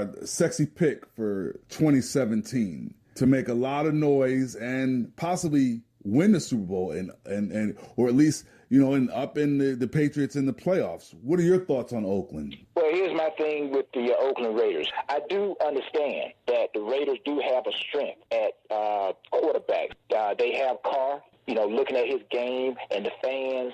a sexy pick for 2017 to make a lot of noise and possibly win the Super Bowl and or at least, up in the Patriots in the playoffs. What are your thoughts on Oakland? Well, here's my thing with the Oakland Raiders. I do understand that the Raiders do have a strength at quarterback. They have Carr. Looking at his game and the fans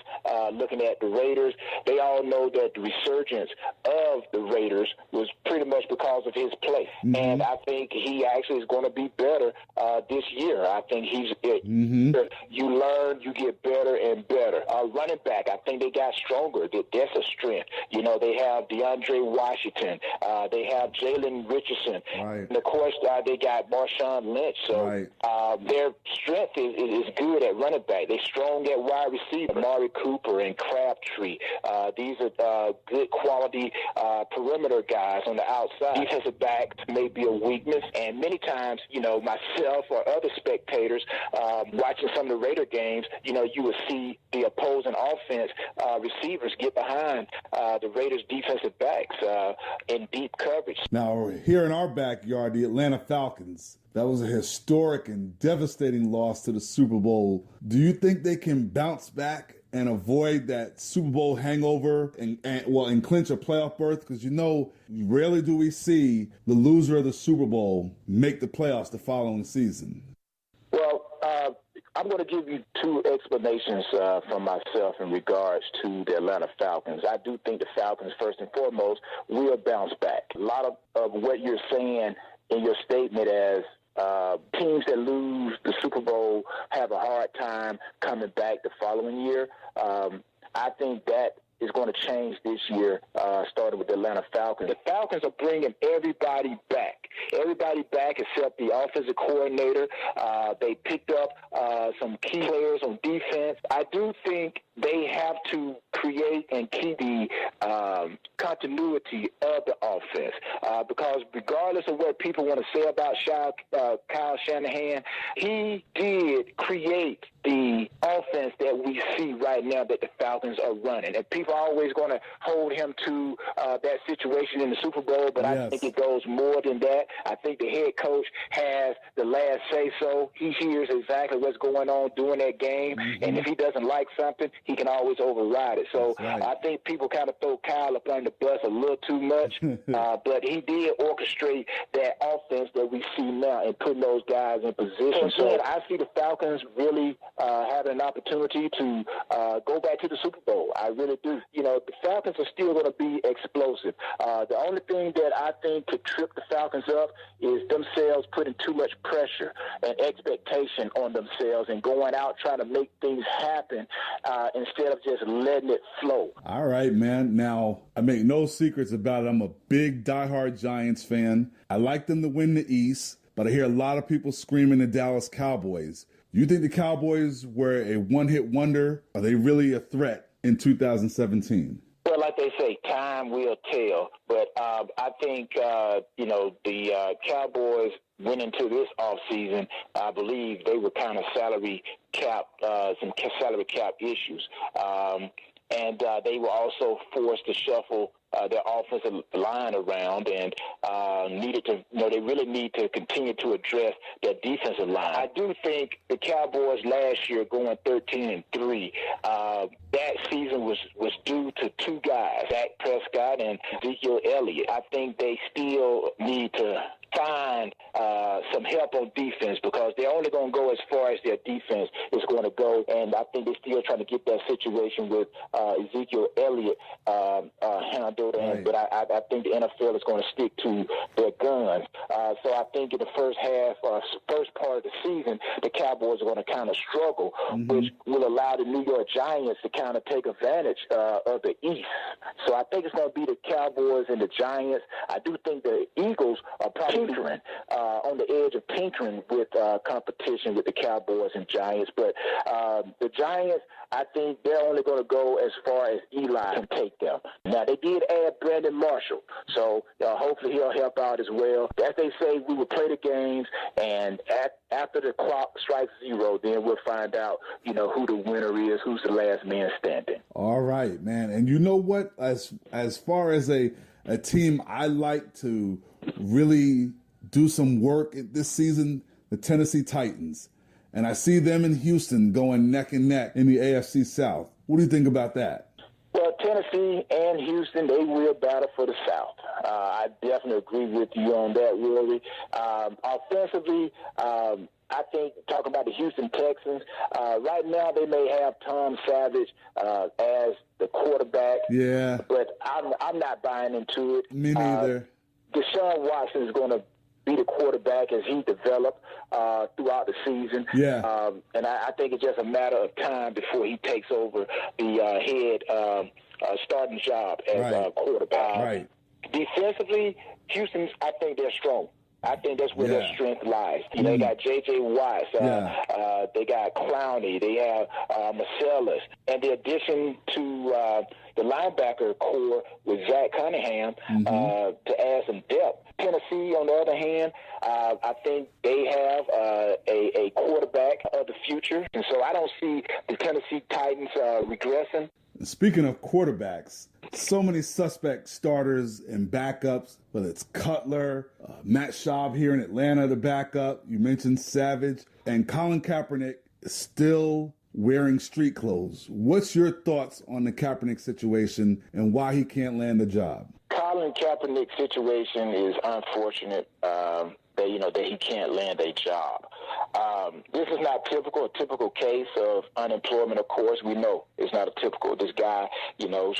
looking at the Raiders, they all know that the resurgence of the Raiders was pretty much because of his play. Mm-hmm. And I think he actually is going to be better this year. I think he's you learn, you get better and better. Running back, I think they got stronger. That's a strength. They have DeAndre Washington. They have Jalen Richardson. Right. And, of course, they got Marshawn Lynch. So their strength is good at running back. They're strong at wide receiver. Amari Cooper and Crabtree. These are good quality perimeter guys on the outside. Defensive backs may be a weakness, and many times, myself or other spectators watching some of the Raider games, you will see the opposing offense receivers get behind the Raiders' defensive backs in deep coverage. Now, here in our backyard, the Atlanta Falcons, that was a historic and devastating loss to the Super Bowl. Do you think they can bounce back and avoid that Super Bowl hangover and clinch a playoff berth? Because rarely do we see the loser of the Super Bowl make the playoffs the following season. Well, I'm going to give you two explanations from myself in regards to the Atlanta Falcons. I do think the Falcons, first and foremost, will bounce back. A lot of what you're saying in your statement as teams that lose the Super Bowl have a hard time coming back the following year. I think that is going to change this year, starting with the Atlanta Falcons. The Falcons are bringing everybody back except the offensive coordinator. They picked up some key players on defense. I do think they have to create and keep the continuity of the offense because regardless of what people want to say about Kyle Shanahan, he did create the offense that we see right now that the Falcons are running. And people are always going to hold him to that situation in the Super Bowl, but I think it goes more than that. I think the head coach has the last say-so. He hears exactly what's going on during that game, and if he doesn't like something, he can always override it. So I think people kind of throw Kyle up under the bus a little too much, but he did orchestrate that offense that we see now and putting those guys in position. So I see the Falcons really having an opportunity to go back to the Super Bowl. I really do. The Falcons are still going to be explosive. The only thing that I think could trip the Falcons up is themselves putting too much pressure and expectation on themselves and going out trying to make things happen instead of just letting it flow. All right, man. Now, I make no secrets about it. I'm a big diehard Giants fan. I like them to win the East, but I hear a lot of people screaming the Dallas Cowboys. You think the Cowboys were a one-hit wonder? Are they really a threat in 2017? Well, like they say, time will tell. But I think, the Cowboys went into this offseason, I believe they were kind of salary cap issues. And they were also forced to shuffle their offensive line around and they really need to continue to address their defensive line. I do think the Cowboys last year going 13-3, that season was due to two guys, Dak Prescott and Ezekiel Elliott. I think they still need to find some help on defense because they're only going to go as far as their defense is going to go, and I think they're still trying to get that situation with Ezekiel Elliott handled. Right. But I think the NFL is going to stick to their guns. So I think in the first part of the season, the Cowboys are going to kind of struggle, which will allow the New York Giants to kind of take advantage of the East. So I think it's going to be the Cowboys and the Giants. I do think the Eagles are probably tinkering, on the edge of tinkering with competition with the Cowboys and Giants. But the Giants, I think they're only going to go as far as Eli can take them. Now, they did add Brandon Marshall, so hopefully he'll help out as well. As they say, we will play the games, and after the clock strikes zero, then we'll find out, who the winner is, who's the last man standing. All right, man. And you know what? As far as a team I like to really do some work this season, the Tennessee Titans. And I see them in Houston going neck and neck in the AFC South. What do you think about that? Well, Tennessee and Houston, they will battle for the South. I definitely agree with you on that, Willie. Offensively, I think, talking about the Houston Texans, right now they may have Tom Savage as the quarterback. Yeah. But I'm not buying into it. Me neither. Deshaun Watson is going to be the quarterback as he developed throughout the season. Yeah. And I think it's just a matter of time before he takes over the head starting job as quarterback. Right. Defensively, Houston's, I think they're strong. I think that's where their strength lies. You know, they got J.J. Watts. They got Clowney. They have Marcellus. And the addition to the linebacker core with Zach Cunningham to add some depth. Tennessee, on the other hand, I think they have a quarterback of the future. And so I don't see the Tennessee Titans regressing. Speaking of quarterbacks, so many suspect starters and backups, whether it's Cutler, Matt Schaub here in Atlanta, the backup. You mentioned Savage. And Colin Kaepernick is still wearing street clothes. What's your thoughts on the Kaepernick situation and why he can't land a job? Colin Kaepernick's situation is unfortunate that he can't land a job. This is not a typical case of unemployment, of course. We know it's not a typical. This guy,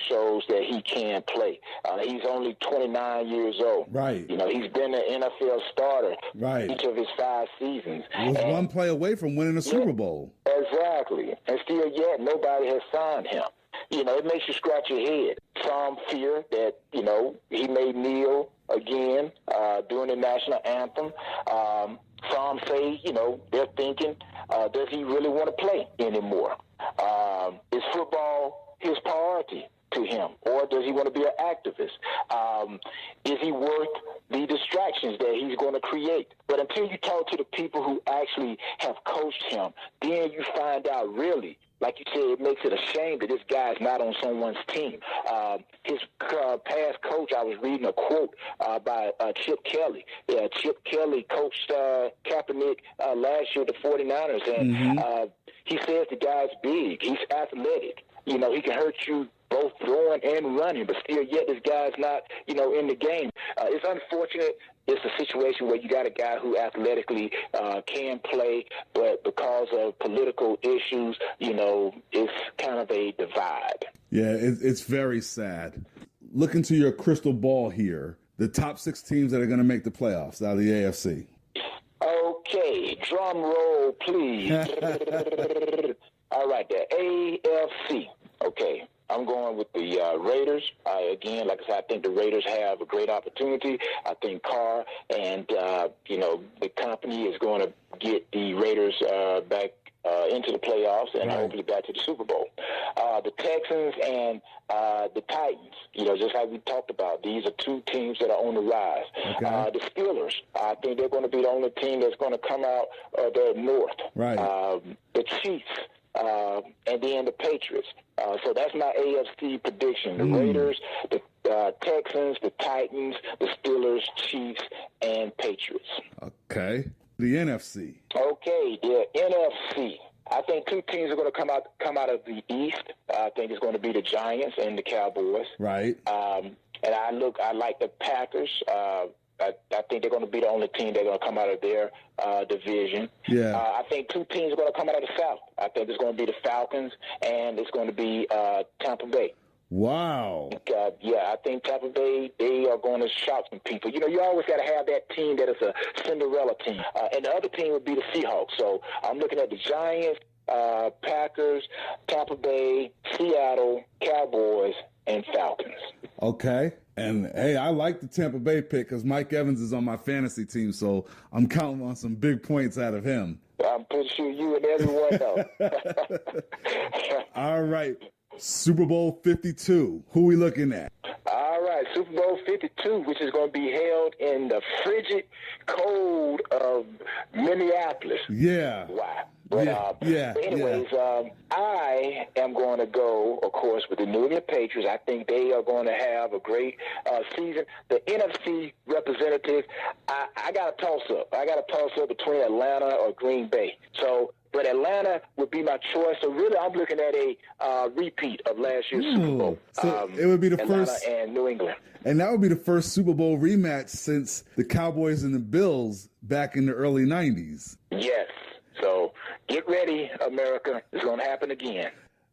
shows that he can play. He's only 29 years old. Right. He's been an NFL starter right. each of his 5 seasons. He was one play away from winning a Super Bowl. Exactly. And still yet, nobody has signed him. It makes you scratch your head. Some fear that, he may kneel again during the national anthem. Some say, they're thinking, does he really want to play anymore? Is football his priority to him, or does he want to be an activist? Is he worth the distractions that he's going to create? But until you talk to the people who actually have coached him, then you find out really, like you said, it makes it a shame that this guy's not on someone's team. His past coach, I was reading a quote by Chip Kelly. Yeah, Chip Kelly coached Kaepernick last year, the 49ers, and he says the guy's big. He's athletic. He can hurt you both throwing and running, but still yet this guy's not, in the game. It's unfortunate. It's a situation where you got a guy who athletically can play, but because of political issues, it's kind of a divide. Yeah, it's very sad. Look into your crystal ball here. The top 6 teams that are going to make the playoffs out of the AFC. Okay, drum roll, please. All right, the AFC. Okay. I'm going with the Raiders. Again, like I said, I think the Raiders have a great opportunity. I think Carr and, the company is going to get the Raiders back into the playoffs and hopefully back to the Super Bowl. The Texans and the Titans, just like we talked about, these are 2 teams that are on the rise. Okay. The Steelers, I think they're going to be the only team that's going to come out of the North. Right. The Chiefs. And then the Patriots. So that's my AFC prediction. The Raiders, the Texans, the Titans, the Steelers, Chiefs, and Patriots. Okay. The NFC. Okay, the NFC. I think 2 teams are going to come out of the East. I think it's going to be the Giants and the Cowboys. Right. And I like the Packers. I think they're going to be the only team that's going to come out of their division. Yeah. I think 2 teams are going to come out of the South. I think it's going to be the Falcons and it's going to be Tampa Bay. Wow. I think Tampa Bay, they are going to shock some people. You always got to have that team that is a Cinderella team. And the other team would be the Seahawks. So I'm looking at the Giants, Packers, Tampa Bay, Seattle, Cowboys, and Falcons. Okay. And, hey, I like the Tampa Bay pick because Mike Evans is on my fantasy team, so I'm counting on some big points out of him. I'm pretty sure you and everyone know. All right. Super Bowl 52. Who we looking at? All right, Super Bowl 52, which is going to be held in the frigid cold of Minneapolis. Yeah. Wow. But, anyways, I am going to go, of course, with the New England Patriots. I think they are going to have a great season. The NFC representative, I got a toss-up. I got a toss-up between Atlanta or Green Bay. But Atlanta would be my choice. So really, I'm looking at a repeat of last year's Super Bowl. So it would be the Atlanta first, and New England. And that would be the first Super Bowl rematch since the Cowboys and the Bills back in the early 90s. Yes. So get ready, America. It's going to happen again.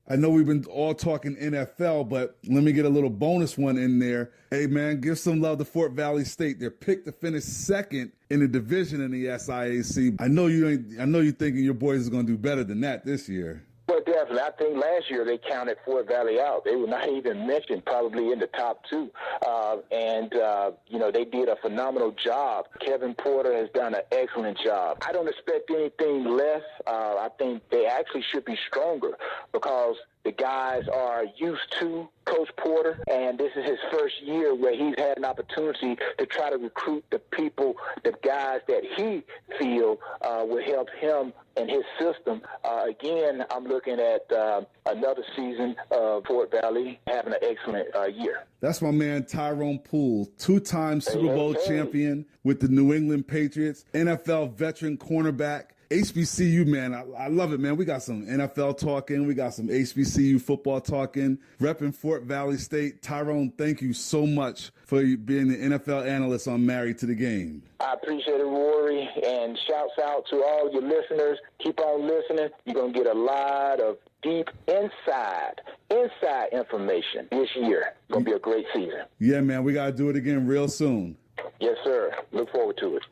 I know we've been all talking NFL, but let me get a little bonus one in there. Hey, man, give some love to Fort Valley State. They're picked to finish second in the division in the SIAC. I know you're thinking your boys are going to do better than that this year. Well, definitely. I think last year they counted Fort Valley out. They were not even mentioned probably in the top two. They did a phenomenal job. Kevin Porter has done an excellent job. I don't expect anything less. I think they actually should be stronger because the guys are used to Coach Porter, and this is his first year where he's had an opportunity to try to recruit the people, the guys that he feel will help him and his system. Again, I'm looking at another season of Fort Valley having an excellent year. That's my man Tyrone Poole, two-time Super Bowl champion with the New England Patriots, NFL veteran cornerback. HBCU, man, I love it, man. We got some NFL talking. We got some HBCU football talking. Repping Fort Valley State. Tyrone, thank you so much for being the NFL analyst on Married to the Game. I appreciate it, Rory, and shouts out to all your listeners. Keep on listening. You're going to get a lot of deep inside information this year. It's going to be a great season. Yeah, man, we got to do it again real soon. Yes, sir. Look forward to it.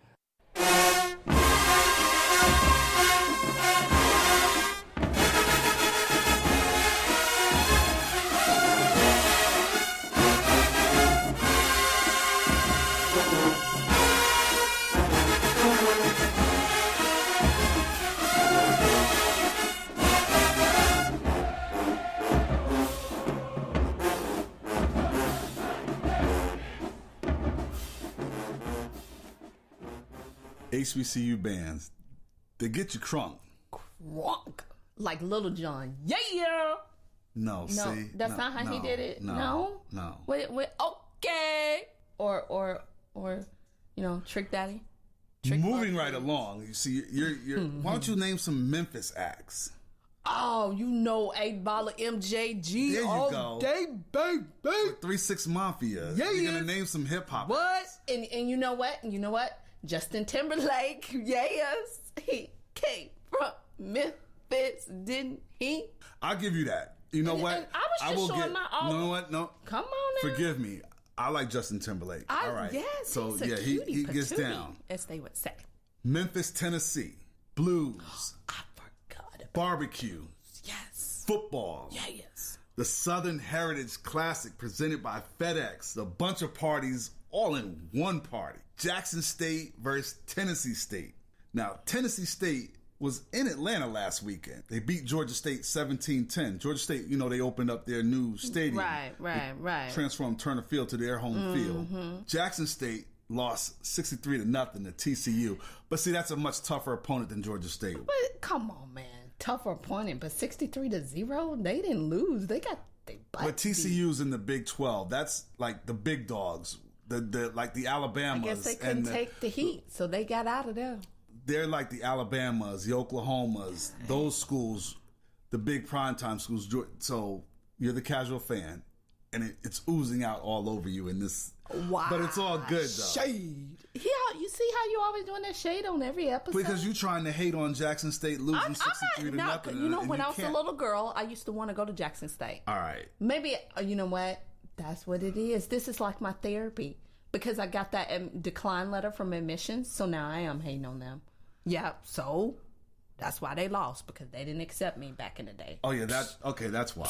HBCU bands, they get you crunk. Crunk. Like Little John. Yeah. No, see? That's not how he did it. No. Wait, okay. Or Trick Daddy. Moving right along. You see, you're why don't you name some Memphis acts? Oh, 8 Ball of MJG there you all go. day, baby. 3-6 Mafia. Yeah, you're gonna name some hip hop. What? And you know what? Justin Timberlake, yes. He came from Memphis, didn't he? I'll give you that. You know what? And I was just showing my all. You know what? No. Come on now. Forgive me. I like Justin Timberlake. All right. Yes. So, he's a cutie he gets patootie, down. as they would say. Memphis, Tennessee. Blues. I forgot about Barbecue. Yes. Football. Yes. The Southern Heritage Classic presented by FedEx. A bunch of parties all in one party. Jackson State versus Tennessee State. Now, Tennessee State was in Atlanta last weekend. They beat Georgia State 17-10. Georgia State, they opened up their new stadium. Right. Transformed Turner Field to their home field. Jackson State lost 63-0 to TCU. But see, that's a much tougher opponent than Georgia State. But come on, man. Tougher opponent, but 63-0, they didn't lose. They got their butt But TCU's in the Big 12. That's like the big dogs. Like the Alabamas. I guess they couldn't take the heat, so they got out of there. They're like the Alabamas, the Oklahomas, those schools, the big primetime schools. So you're the casual fan, and it's oozing out all over you in this. Wow. But it's all good, though. Shade. Yeah, you see how you always doing that shade on every episode? Because you're trying to hate on Jackson State losing 63-0. When I was a little girl, I used to want to go to Jackson State. All right. Maybe, you know what? That's what it is. This is like my therapy. Because I got that decline letter from admissions, so now I am hating on them. Yeah, so that's why they lost, because they didn't accept me back in the day. Oh, yeah, that's why.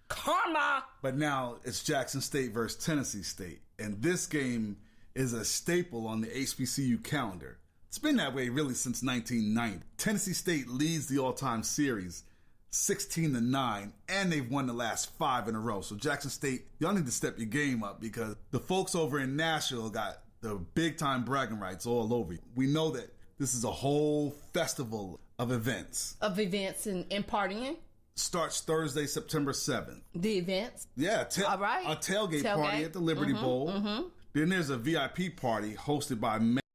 Karma! But now it's Jackson State versus Tennessee State. And this game is a staple on the HBCU calendar. It's been that way really since 1990. Tennessee State leads the all-time series 16-9, and they've won the last 5 in a row. So Jackson State, y'all need to step your game up because the folks over in Nashville got the big-time bragging rights all over you. We know that this is a whole festival of events. Of events and partying? Starts Thursday, September 7th. The events? Yeah. All right. A tailgate party at the Liberty Bowl. Then there's a VIP party hosted by